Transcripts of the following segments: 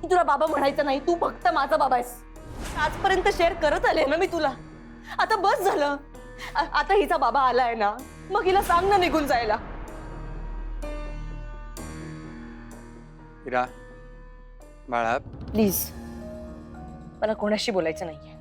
की तुला बाबा म्हणायचं नाही, तू फक्त माझा बाबा आहेस. आजपर्यंत शेअर करत आले ना मी तुला. आता बस झालं. आता हिचा बाबा आलाय ना, मग हिला सांग ना निघून जायला. इरा, बाळा, प्लीज, मला कोणाशी बोलायचं नाहीये.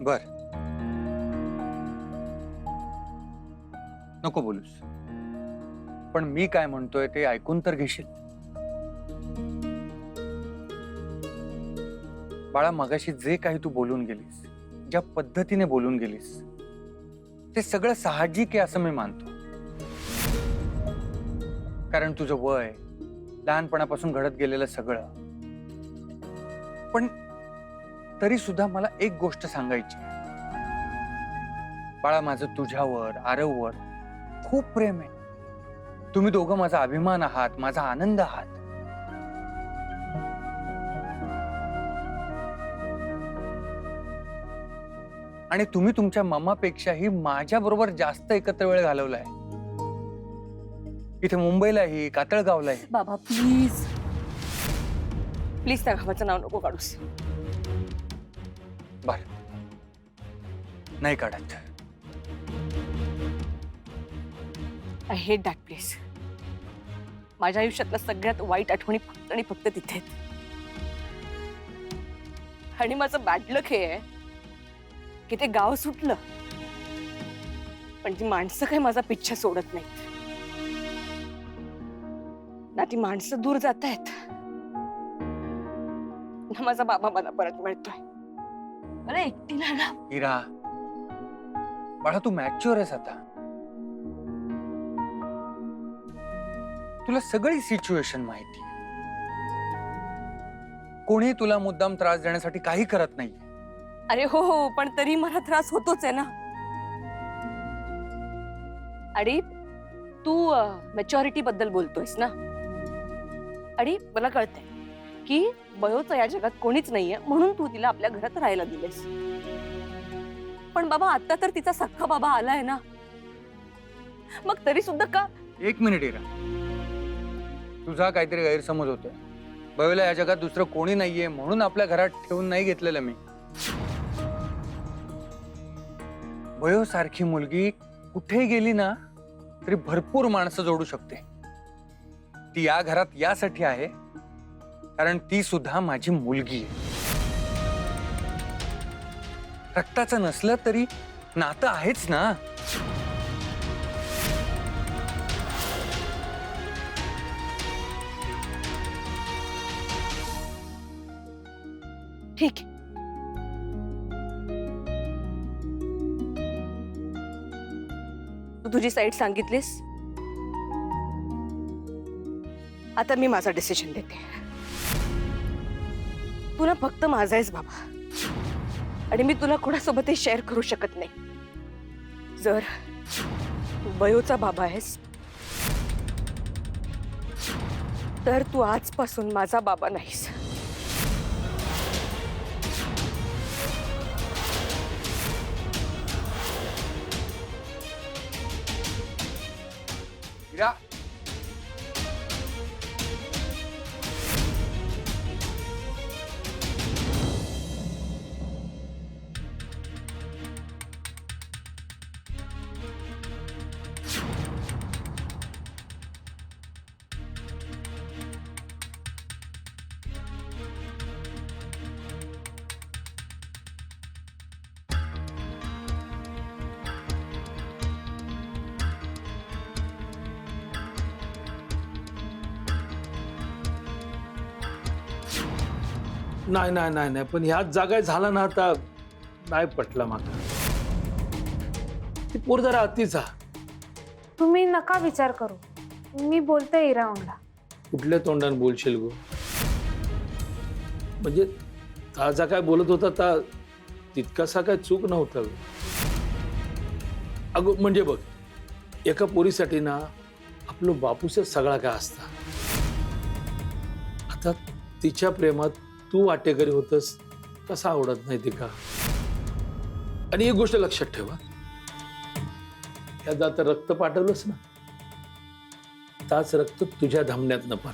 बर, नको बोलूस. पण मी काय म्हणतोय ते ऐकून तर घेशील. बाळा, मगाशी जे काही तू बोलून गेलीस, ज्या पद्धतीने बोलून गेलीस, ते सगळं साहजिक आहे असं मी मानतो. कारण तुझं वय, लहानपणापासून घडत गेलेलं सगळं. पण तरी सुद्धा मला एक गोष्ट सांगायची. बाळा, माझं तुझ्यावर, आरववर खूप प्रेम आहे. तुम्ही दोघं माझा अभिमान आहात, माझा आनंद आहात. आणि तुम्ही तुमच्या मम्मापेक्षाही माझ्या बरोबर जास्त एकत्र वेळ घालवलाय. इथे मुंबईलाही, कातळगावलाही. बाबा प्लीज, प्लीज त्या गावाचं नाव नको काढूस. बर, नाही काढत. I hate that place. माझ्या आयुष्यातल्या सगळ्यात वाईट आठवणी फक्त आणि फक्त तिथे आहेत. आणि माझं बॅड लक हे आहे की ते गाव सुटलं, पण ती माणसं काही माझा पिच्छा सोडत नाहीत. ना ती माणसं दूर जात आहेत, ना माझा बाबा मला परत मिळतोय. मला एकटीला ना. इरा, बाळा, तू मॅच्युअर आहेस आता. तुला सगळी सिच्युएशन माहिती. कोणी तुला मुद्दाम त्रास देण्यासाठी काही करत नाही. अरे हो हो, पण तरी मला त्रास होतोच आहे ना. आणि तू मॅच्युरिटी बद्दल बोलतोयस ना. आणि मला कळतंय की बयोचं या जगात कोणीच नाहीये, म्हणून तू तिला आपल्या घरात राहायला दिलेस. पण बाबा, आता तर तिचा सख्खा बाबा आलाय ना, मग तरी सुद्धा का? एक मिनिट इरा, तुझा काहीतरी गैरसमज होतोय. बयोला या जगात दुसरं कोणी नाहीये म्हणून आपल्या घरात ठेवून नाही घेतलेलं मी. बयो सारखी मुलगी कुठे गेली ना तरी भरपूर माणसं जोडू शकते. ती या घरात यासाठी आहे कारण ती सुद्धा माझी मुलगी आहे. रक्ताचं नसलं तरी नातं आहेच ना. ठीक आहे. तू तुझी साईड सांगितलीस, आता मी माझा डिसिजन देते. तुला फक्त माझा आहेस बाबा, आणि मी तुला कोणासोबतही शेअर करू शकत नाही. जर तू बयोचा बाबा आहेस तर तू आजपासून माझा बाबा नाहीस. इरा, नाही नाही नाही नाही, पण ह्याच जागा झाला ना आता नाही पटलं मला. ती पोर जरा अतिचा. तुम्ही नका विचार करू, मी बोलते इरावणला. कुठल्या तोंडाने बोलशील गो? म्हणजे ताजा काय बोलत होता ता तितकासा काय चूक नव्हता. अगो म्हणजे बघ, एका पोरीसाठी ना आपलं बापूच सगळा काय असता. आता तिच्या प्रेमात तू वाटेकरी होतस, कसं आवडत नाही ती का? आणि एक गोष्ट लक्षात ठेवा, या जात रक्त पाठवलंस ना, ताच रक्त तुझ्या धमन्यातनं पण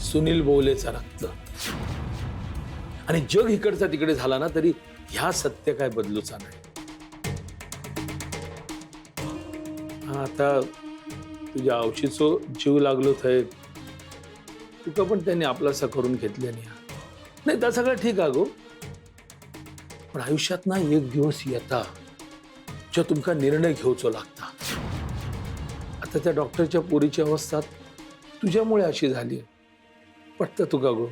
सुनील बोलेचा रक्त आणि जग इकडचा तिकडे झाला ना तरी ह्या सत्य काय बदलूचा नाही. आता तुझ्या औषधीचो जीव लागलो थंय तुका पण त्यांनी आपलासा करून घेतले नाही तर सगळं ठीक आहे गो. पण आयुष्यात ना एक दिवस येता जो तुमका निर्णय घेऊचो लागता. आता त्या डॉक्टरच्या पोरीची अवस्था तुझ्यामुळे अशी झाली पटतं तुका गो.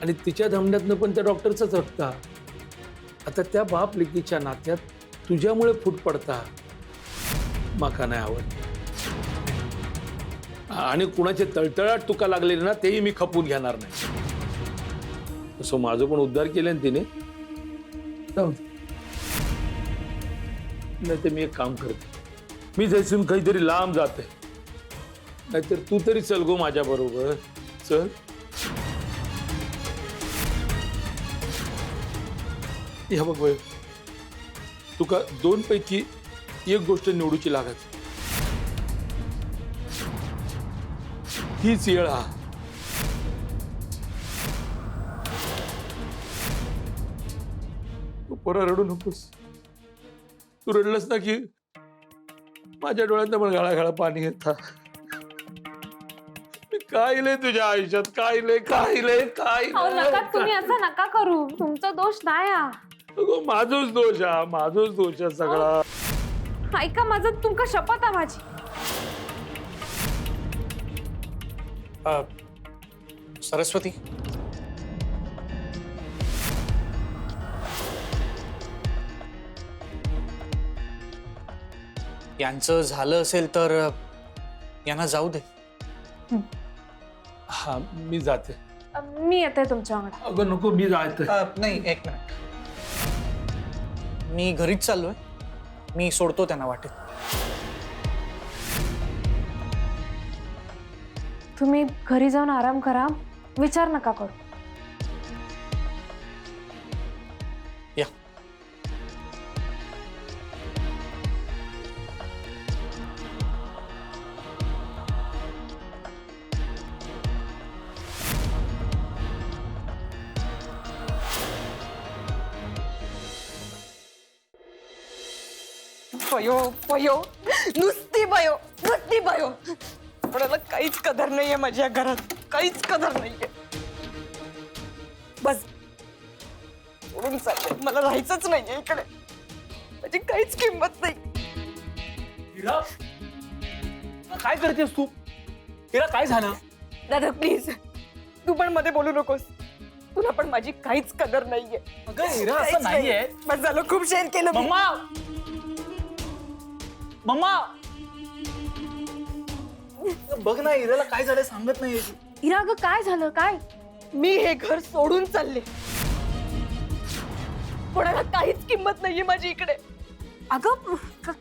आणि तिच्या धमन्यातनं पण त्या डॉक्टरचंच रक्त. आता त्या बाप लेकीच्या नात्यात तुझ्यामुळे फूट पडता माका नाही आवड. आणि कुणाचे तळतळाट तुका लागलेले ना तेही मी खपून घेणार नाही. तसं माझं पण उद्धार केले ना तिने. नाही तर मी एक काम करते मी जैसून काहीतरी लांब जाते नाहीतर तू तरी चल गो माझ्या बरोबर चल. या बघ वय तुका दोन पैकी एक गोष्ट निवडूची लागत हीच येळ हा. तू पोरा रडू नकोस. तू रडलंस ना की माझ्या डोळ्यात पण गाळा पाणी येत. काय लय तुझ्या आयुष्यात काय लय नका तुम्ही असं नका करू. तुमचा दोष नाही हा. माझोच दोष आहे सगळा. ऐका माझं तुमका शपथ आहे माझी. सरस्वती यांचं झालं असेल तर यांना जाऊ दे. हा मी जाते. मी येते तुमच्याकडे. अगं नको मी जाते. नाही एक मिनिट मी घरीच चाललोय. मी सोडतो त्यांना वाटेत. तुम्ही घरी जाऊन आराम करा. विचार नका करू. या बयो बयो नुसती बयो कोणाला काहीच कदर नाहीये माझ्या घरात. काहीच कदर नाहीये. बस सोडून चालले. मला राहायचंच नाहीये इकडे. माझी काहीच किंमत नाही. हिरा काय करतेस तू? हिरा काय झालं? दादा प्लीज तू पण मध्ये बोलू नकोस. तुला पण माझी काहीच कदर नाहीये. अगं हिरा काहीच असं नाहीये. बस झालं खूप शेअर केलं मी. मम्मा बघ ना हिराला काय झालं सांगत नाही. इरा अगं काय झालं काय? मी हे घर सोडून चालले. कोणाला काहीच किंमत नाहीये माझी इकडे. अगं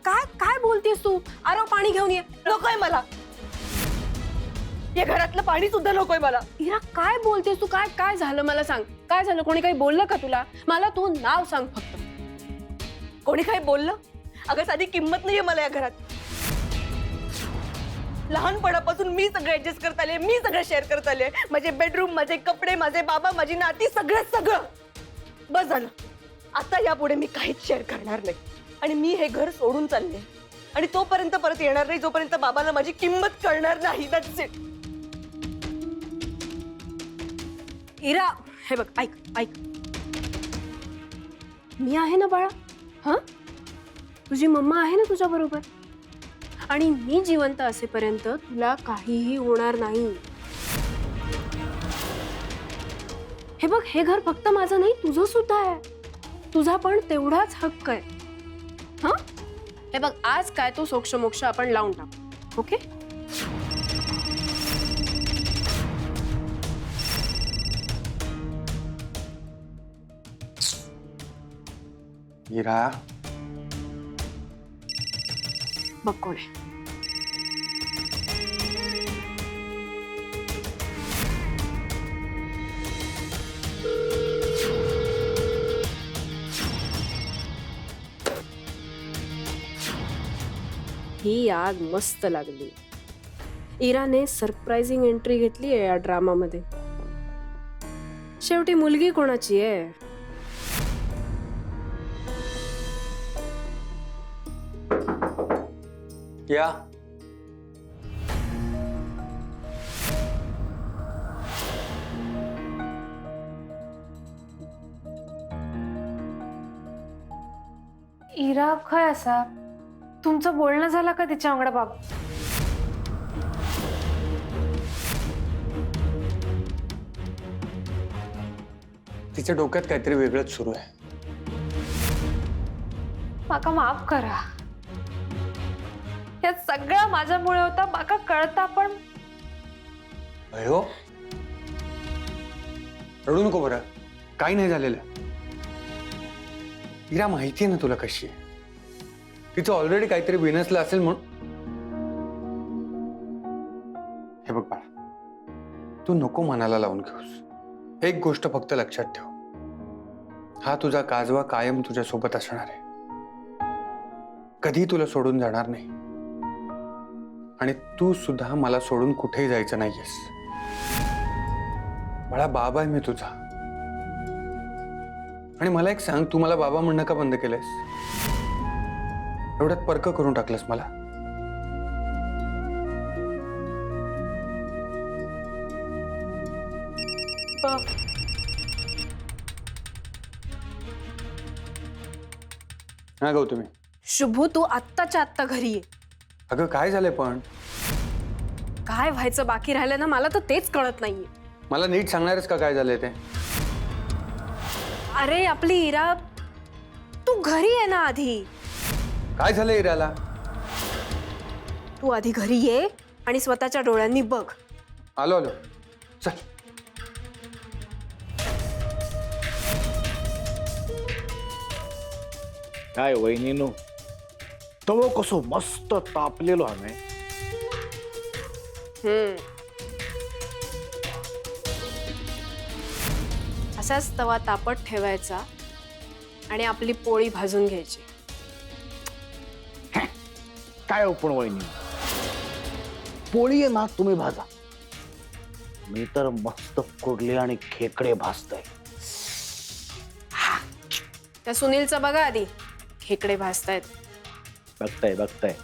काय काय बोलतेस तू? आरो पाणी घेऊन ये. नकोय मला. या घरातलं पाणी सुद्धा नकोय मला. इरा काय बोलतेस तू? काय काय झालं मला सांग. काय झालं? कोणी काही बोललं का तुला? मला तू नाव सांग फक्त. कोणी काही बोललं? अगं साधी किंमत नाहीये मला या घरात. लहानपणापासून मी सगळं ऍडजस्ट करत आले. मी सगळं शेअर करत आले. माझे बेडरूम, माझे कपडे, माझे बाबा, माझी नाती, सगळं बस झालं. आता यापुढे मी काहीच शेअर करणार नाही. आणि मी हे घर सोडून चालले. आणि तोपर्यंत परत येणार नाही जोपर्यंत बाबाला माझी किंमत कळणार नाही. That's it. इरा हे बघ ऐक मी आहे ना बाळा. हा तुझी मम्मा आहे ना तुझ्या बरोबर. आणि मी जिवंत असेपर्यंत तुला काहीही होणार नाही. हे बघ हे घर फक्त माझं नाही तुझं सुद्धा आहे. तुझा पण तेवढाच हक्क आहे. हा हे बघ आज काय तो सोक्ष मोक्ष आपण लावून टाकू. ओके हिरा बघ कोण आहे. ही आज मस्त लागली. इराने सरप्राइझिंग एंट्री घेतली आहे या ड्रामामध्ये. शेवटी मुलगी कोणाची आहे? या इरा खय असा तुमचं बोलणं झालं का तिच्या वांगडा बाब? तिच्या डोक्यात काहीतरी वेगळंच सुरू आहे. माका माफ करा. या सगळं माझ्यामुळे होता, माका कळता पण भयो रडू नको बरं, काही नाही झालेलं. इरा माहिती आहे ना तुला कशी आहे. तिचं ऑलरेडी काहीतरी बिनसलं असेल म्हणून. हे बघ बाळा, तू नको मनाला लावून घेऊस. एक गोष्ट फक्त लक्षात ठेव, हा तुझा काजवा कायम तुझ्या सोबत असणार आहे. कधी तुला सोडून जाणार नाही. आणि तू सुद्धा मला सोडून कुठेही जायचं नाहीयेस. बाळा, बाबा आहे मी तुझा. आणि मला एक सांग, तू मला बाबा म्हणणं का बंद केलंयस? एवढ्यात पर्क करून टाकलंस मला. हा गौतमी, शुभू, तू आत्ताच्या आत्ता घरी ये. अगं काय झालंय पण? काय व्हायचं बाकी राहिलं ना, मला तर तेच कळत नाहीये. मला नीट सांगणारच का काय झालंय ते? अरे आपली इरा, तू घरी ये ना आधी. काय झालंय इराला? तू आधी घरी ये आणि स्वतःच्या डोळ्यांनी बघ. आलो आलो, चल. काय वहिनीनो, तो कसो मस्त तापलेलो आम्ही. असाच तवा तापत ठेवायचा आणि आपली पोळी भाजून घ्यायची. काय हो पण वहिनी, पोळी आहे ना तुम्ही भाजा, मी तर मस्त कुर्ली आणि खेकडे भाजतय. त्या सुनीलचं बघा आधी, खेकडे भाजतायत. बघताय बघताय.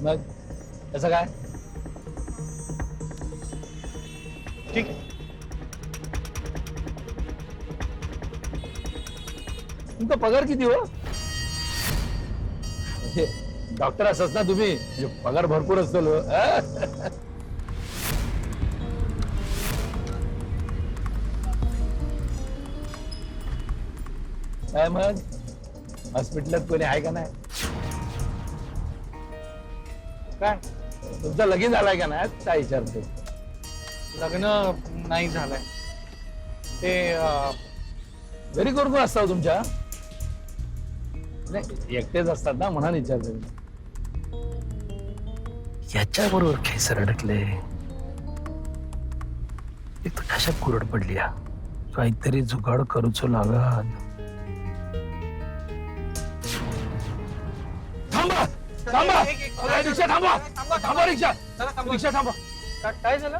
मग कसं काय? ठीक आहे. तुमचा पगार किती हो? डॉक्टर असतात ना तुम्ही, म्हणजे पगार भरपूर असतो. काय मग हॉस्पिटलात कोणी आहे का नाही? काय तुमचा लगीन झालाय का नाही काय विचारतो? लग्न नाही झालंय ते. घरी कोण कोण असता तुमच्या? नाही एकटेच असतात ना म्हणून विचारतो. याच्या बरोबर खेसर अडकले. एक तर कशा कुरड पडली. काहीतरी जुगाड करूचो लागत. थांबा थांबा, रिक्षा थांबा, थांबा रिक्षा, रिक्षा थांबा. काय झालं?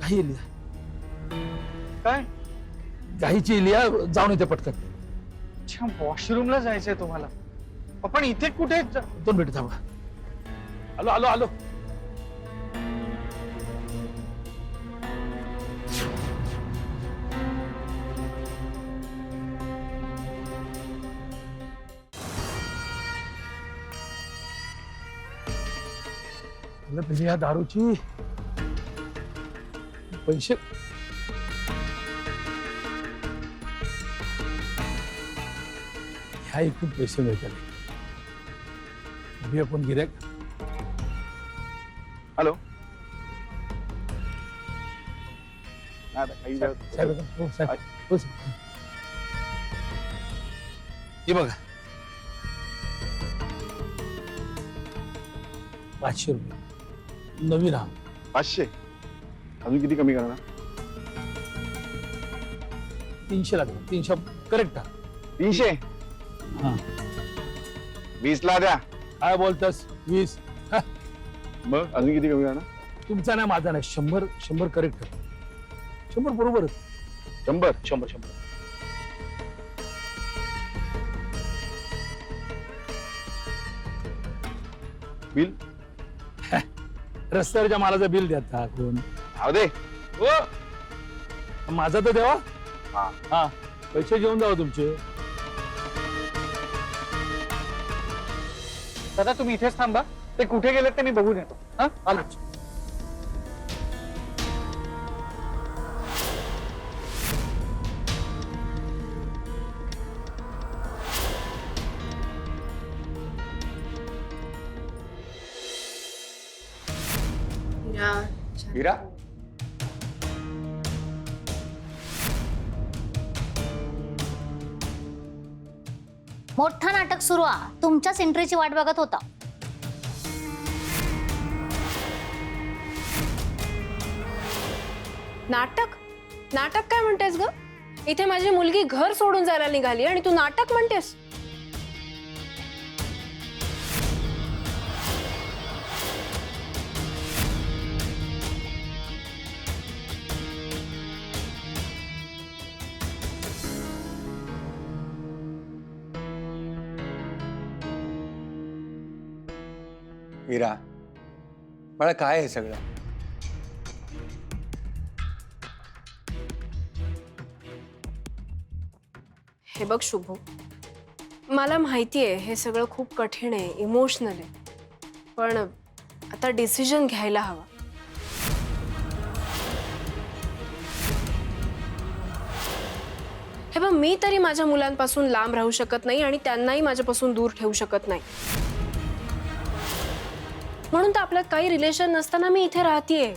घाई आली, काय? घाईची इलिया, जाऊन येते पटकन. अच्छा, वॉशरूमला जायचंय तुम्हाला? आपण इथे कुठे? 2 मिनिट थांबा. आलो आलो आलो. पिली या दारूची पैसे. ह्या एकूण पैसे मिळतात. आपण गिऱ्हाईक. हॅलो. नाही साहेब, हो, साहेब. हो, साहेब. हे बघा 500 रुपये नवीन हा 500 अजून किती कमी करणार 300 लागणार 300 करेक्ट हा 300 हा 20 ला द्या काय बोलतस 20 मग अजून किती कमी करणार तुमचा नाही माझा नाही 100 करेक्ट 100 बरोबर 100 बिल रस्त्यावरच्या मालाचं बिल द्या कोण राहू दे हो माझा तर देवा हा. हा पैसे घेऊन जावा तुमचे दादा तुम्ही इथेच थांबा ते कुठे गेलेत ते मी बघून येतो हा आलोच. हीरा मोठं नाटक सुरू आहे तुमच्याच एंट्रीची वाट बघत होता नाटक नाटक काय म्हणतेस ग इथे माझी मुलगी घर सोडून जायला निघाली आणि तू नाटक म्हणतेस हीरा मला काय आहे सगळं हे बघ शुभो मला माहितीये हे सगळं खूप कठीण आहे इमोशनल आहे पण आता डिसिजन घ्यायला हवा हे बघ मी तरी माझ्या मुलांपासून लांब राहू शकत नाही आणि त्यांनाही माझ्यापासून दूर ठेवू शकत नाही म्हणून तर आपल्यात काही रिलेशन नसताना मी इथे राहतेय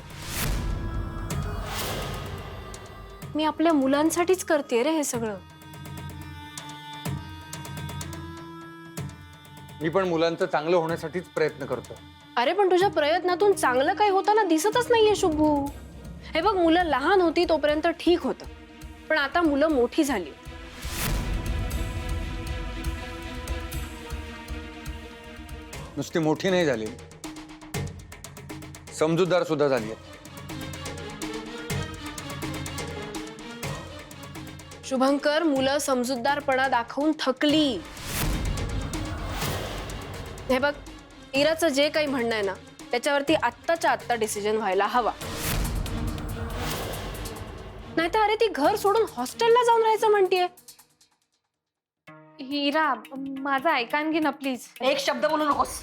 मी आपल्या मुलांसाठीच करते रे हे सगळं मी पण मुलांचं चांगलं होण्यासाठीच प्रयत्न करतो अरे पण तुझ्या प्रयत्नातून चांगलं काही होताना दिसतच नाहीये शुभू हे बघ मुलं लहान होती तोपर्यंत ठीक होतं पण आता मुलं मोठी झाली नुसती मोठी नाही झाली समजूतदार सुद्धा झाली शुभंकर मुलं समजूतदारपणा दाखवून थकली हे बघ इराचं जे काही म्हणणं आहे ना त्याच्यावरती आत्ताच्या आत्ता डिसिजन व्हायला हवा नाहीतर अरे ती घर सोडून हॉस्टेलला जाऊन राहायचं म्हणतीये हिरा माझं ऐकान घे ना प्लीज एक शब्द बोलू नकोस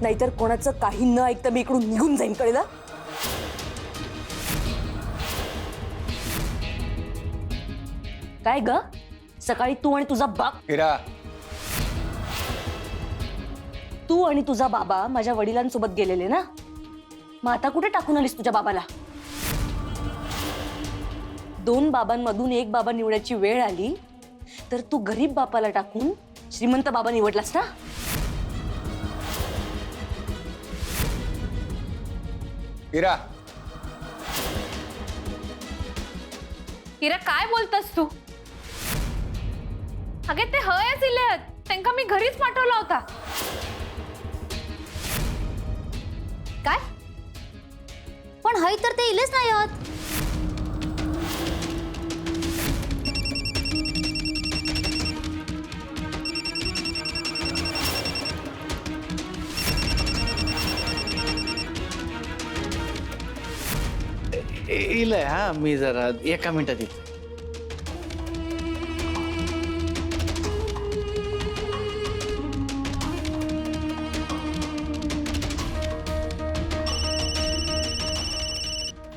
नाहीतर कोणाचं काही न ऐकता मी इकडून निघून जाईन कळलं काय ग सकाळी तू आणि तुझा बाप हीरा तू आणि तुझा बाबा माझ्या वडिलांसोबत गेलेले ना मग आता कुठे टाकून आलीस तुझ्या बाबाला 2 बाबांमधून एक बाबा निवडायची वेळ आली तर तू गरीब बापाला टाकून श्रीमंत बाबा निवडलास ना हीरा हिरा काय बोलतस तू अगे ते हयच इलेत त्यांना मी घरीच पाठवला होता काय पण हय तर ते इलेच नाही आहोत इलय हा मी जरा एका मिनिटात येतो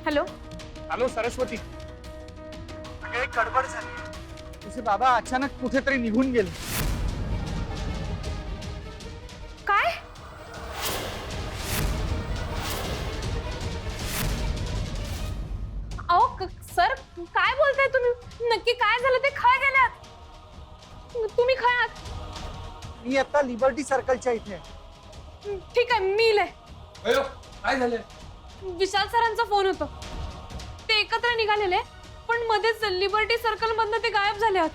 हॅलो हॅलो सरस्वती एक गडबड झाली तुझे बाबा अचानक कुठेतरी निघून गेले काय काय बोलताय तुम्ही? नक्की काय झालं ते? काय गेल्यात तुम्ही? काय आहात? मी आता लिबर्टी सर्कलच्या इथे ठीक आहे, मी इले. बयो काय झालं? विशाल सरांचा फोन होता. ते एकत्र निघालेले, पण मध्येच लिबर्टी सर्कल मधनं ते गायब झाले आहेत.